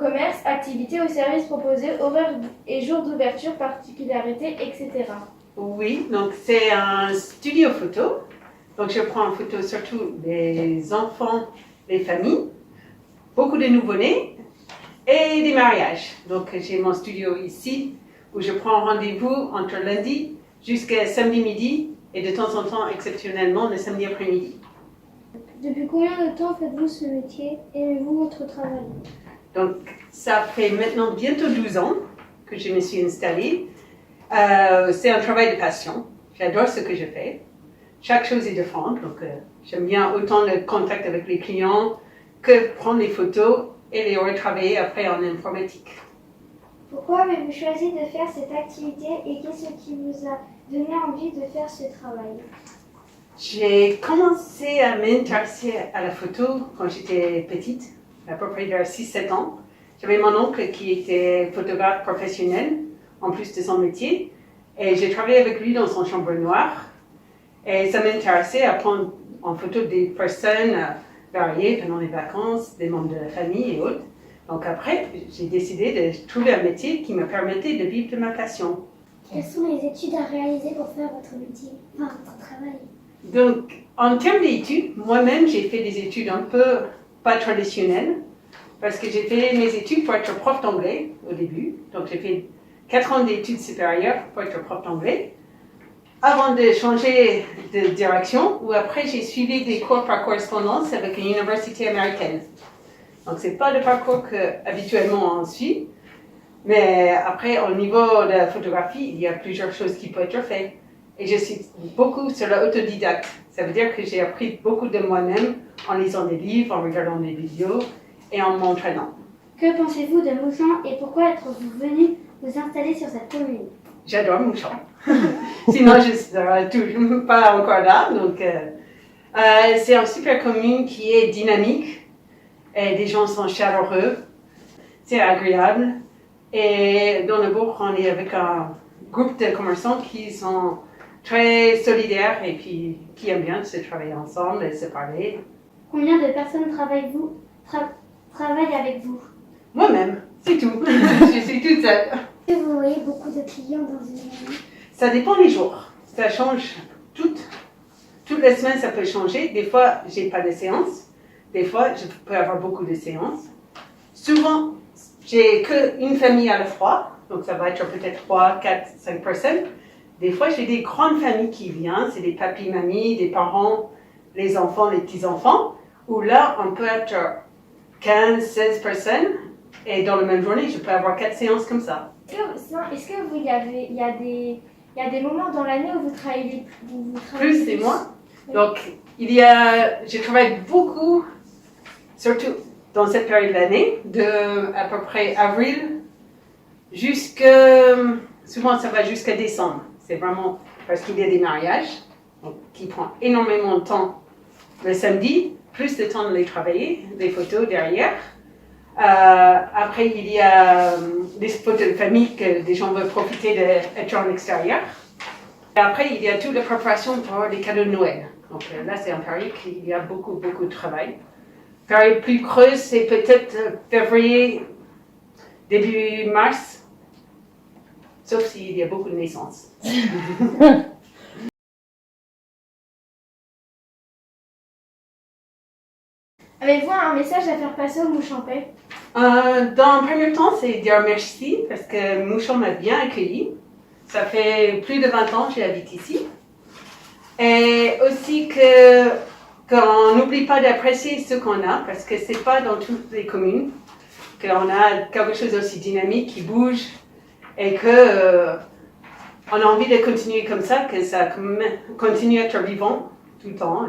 commerce, activités ou services proposés, horaires et jours d'ouverture, particularités, etc. Oui, donc c'est un studio photo. Donc je prends en photo surtout les enfants, les familles, beaucoup de nouveau-nés et des mariages. Donc j'ai mon studio ici où je prends rendez-vous entre lundi jusqu'à samedi midi et de temps en temps, exceptionnellement, le samedi après-midi. Depuis combien de temps faites-vous ce métier? Aimez-vous votre travail? Donc ça fait maintenant bientôt 12 ans que je me suis installée. C'est un travail de passion. J'adore ce que je fais. Chaque chose est différente. Donc j'aime bien autant le contact avec les clients que prendre les photos et les retravailler après en informatique. Pourquoi avez-vous choisi de faire cette activité et qu'est-ce qui vous a donné envie de faire ce travail? J'ai commencé à m'intéresser à la photo quand j'étais petite, à peu près vers 6-7 ans. J'avais mon oncle qui était photographe professionnel, en plus de son métier, et j'ai travaillé avec lui dans son chambre noire. Et ça m'intéressait à prendre en photo des personnes variées pendant les vacances, des membres de la famille et autres. Donc après, j'ai décidé de trouver un métier qui me permettait de vivre de ma passion. Quelles sont les études à réaliser pour faire votre métier, enfin votre travail? Donc, en termes d'études, moi-même, j'ai fait des études un peu pas traditionnelles, parce que j'ai fait mes études pour être prof d'anglais au début. Donc, j'ai fait 4 ans d'études supérieures pour être prof d'anglais, avant de changer de direction, où après, j'ai suivi des cours par correspondance avec une université américaine. Donc, ce n'est pas le parcours qu'habituellement on suit, mais après, au niveau de la photographie, il y a plusieurs choses qui peuvent être faites. Et je suis beaucoup sur l'autodidacte. Ça veut dire que j'ai appris beaucoup de moi-même en lisant des livres, en regardant des vidéos et en m'entraînant. Que pensez-vous de Mouchamp et pourquoi êtes-vous venu vous installer sur cette commune? J'adore Mouchamp. Sinon, je ne serais toujours pas encore là. Donc, c'est une super commune qui est dynamique et les gens sont chaleureux. C'est agréable. Et dans le bourg, on est avec un groupe de commerçants qui sont très solidaires et puis qui aiment bien se travailler ensemble et se parler. Combien de personnes travaillent avec vous? Moi-même, c'est tout. Je suis toute seule. Est-ce que vous voyez beaucoup de clients dans une année? Ça dépend des jours. Ça change toutes les semaines, ça peut changer. Des fois, j'ai pas de séance. Des fois, je peux avoir beaucoup de séances. Souvent, j'ai qu'une famille à la fois. Donc, ça va être peut-être 3, 4, 5 personnes. Des fois, j'ai des grandes familles qui viennent. C'est des papis, mamies, des parents, les enfants, les petits-enfants. Où là, on peut être 15, 16 personnes. Et dans la même journée, je peux avoir 4 séances comme ça. Est-ce que il y a des moments dans l'année où vous travaillez Plus, c'est moi. Donc, je travaille beaucoup, surtout dans cette période de l'année, de à peu près avril souvent ça va jusqu'à décembre. C'est vraiment parce qu'il y a des mariages, donc, qui prend énormément de temps le samedi, plus de temps de les travailler, des photos derrière. Après, il y a des photos de famille que des gens veulent profiter d'être en extérieur. Et après, il y a toute la préparation pour les cadeaux de Noël. Donc là, c'est une période qu'il y a beaucoup, beaucoup de travail. Période plus creuse, c'est peut-être février, début mars, sauf s'il y a beaucoup de naissances. Avez-vous un message à faire passer aux Mouchampais? Dans un premier temps, c'est dire merci parce que Mouchamp m'a bien accueilli. Ça fait plus de 20 ans que j'habite ici. Et aussi qu'on n'oublie pas d'apprécier ce qu'on a parce que c'est pas dans toutes les communes qu'on a quelque chose aussi dynamique qui bouge et on a envie de continuer comme ça, que ça continue à être vivant tout le temps.